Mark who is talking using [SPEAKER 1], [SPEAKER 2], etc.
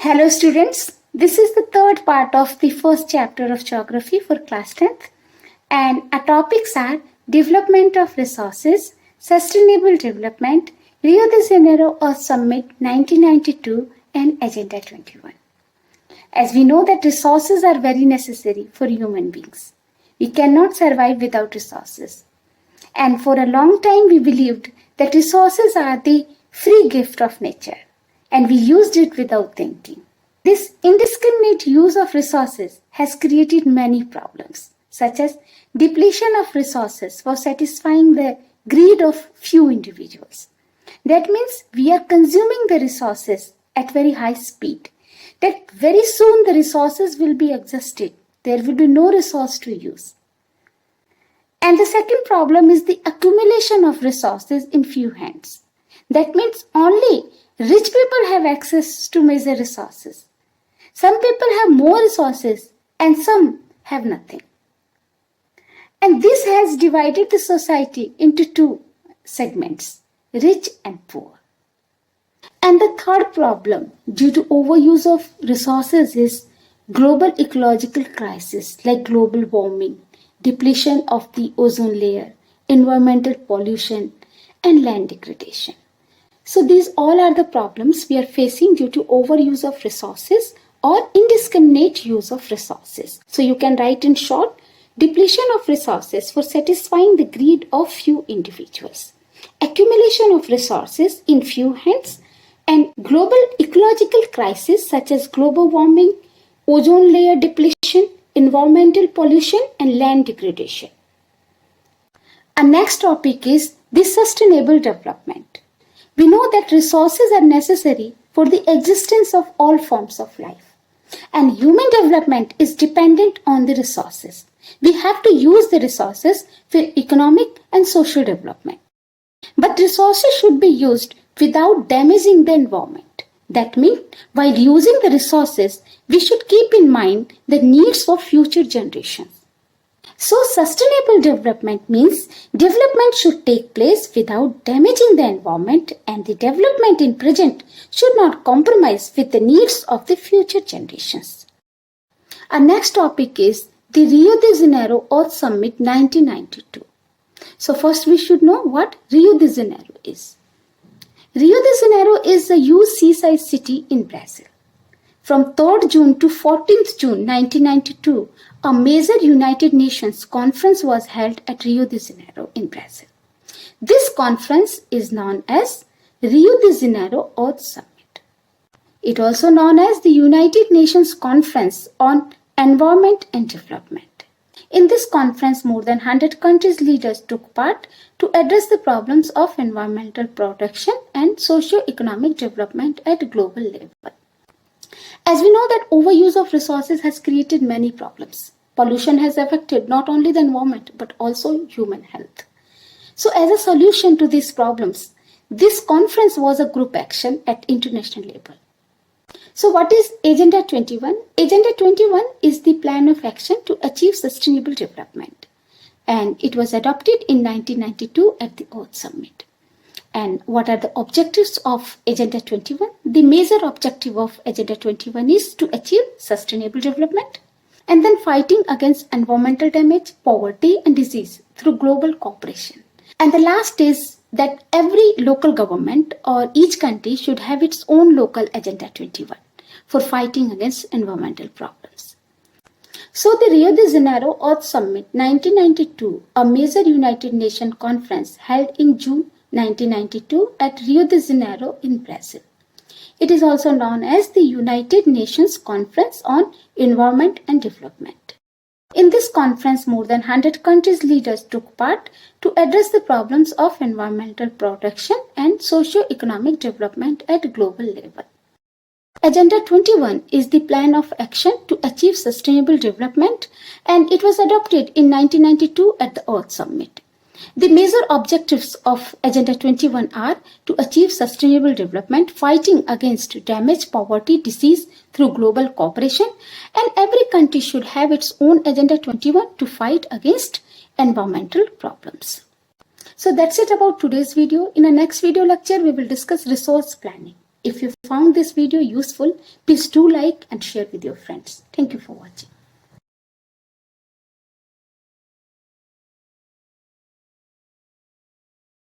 [SPEAKER 1] Hello students, this is the third part of the first chapter of geography for class 10th and our topics are development of resources, sustainable development, Rio de Janeiro Earth Summit 1992 and Agenda 21. As we know that resources are very necessary for human beings. We cannot survive without resources. And for a long time we believed that resources are the free gift of nature. And we used it without thinking. This indiscriminate use of resources has created many problems, such as depletion of resources for satisfying the greed of few individuals. That means we are consuming the resources at very high speed. That very soon the resources will be exhausted. There will be no resource to use. And the second problem is the accumulation of resources in few hands. That means only rich people have access to major resources. Some people have more resources and some have nothing. And this has divided the society into two segments, rich and poor. And the third problem due to overuse of resources is global ecological crisis like global warming, depletion of the ozone layer, environmental pollution, and land degradation. So these all are the problems we are facing due to overuse of resources or indiscriminate use of resources. So you can write in short, depletion of resources for satisfying the greed of few individuals, accumulation of resources in few hands, and global ecological crisis such as global warming, ozone layer depletion, environmental pollution, and land degradation. Our next topic is the sustainable development. We know that resources are necessary for the existence of all forms of life. And human development is dependent on the resources. We have to use the resources for economic and social development. But resources should be used without damaging the environment. That means, while using the resources, we should keep in mind the needs of future generations. So, sustainable development means development should take place without damaging the environment and the development in present should not compromise with the needs of the future generations. Our next topic is the Rio de Janeiro Earth Summit 1992. So, first we should know what Rio de Janeiro is. Rio de Janeiro is a huge seaside city in Brazil. From 3rd June to 14th June 1992, a major United Nations conference was held at Rio de Janeiro in Brazil. This conference is known as Rio de Janeiro Earth Summit. It is also known as the United Nations Conference on Environment and Development. In this conference, more than 100 countries' leaders took part to address the problems of environmental protection and socio-economic development at global level. As we know that overuse of resources has created many problems. Pollution has affected not only the environment but also human health. So as a solution to these problems, this conference was a group action at international level. So what is Agenda 21? Agenda 21 is the plan of action to achieve sustainable development. And it was adopted in 1992 at the Earth Summit. And what are the objectives of Agenda 21? The major objective of Agenda 21 is to achieve sustainable development and then fighting against environmental damage, poverty and disease through global cooperation. And the last is that every local government or each country should have its own local Agenda 21 for fighting against environmental problems. So the Rio de Janeiro Earth Summit 1992, a major United Nations conference held in June 1992 at Rio de Janeiro in Brazil. It is also known as the United Nations Conference on Environment and Development. In this conference, more than 100 countries' leaders took part to address the problems of environmental protection and socio-economic development at global level. Agenda 21 is the plan of action to achieve sustainable development and it was adopted in 1992 at the Earth Summit. The major objectives of Agenda 21 are to achieve sustainable development, fighting against damage, poverty, disease through global cooperation, and every country should have its own Agenda 21 to fight against environmental problems. So that's it about today's video. In our next video lecture, we will discuss resource planning. If you found this video useful, please do like and share with your friends. Thank you for watching.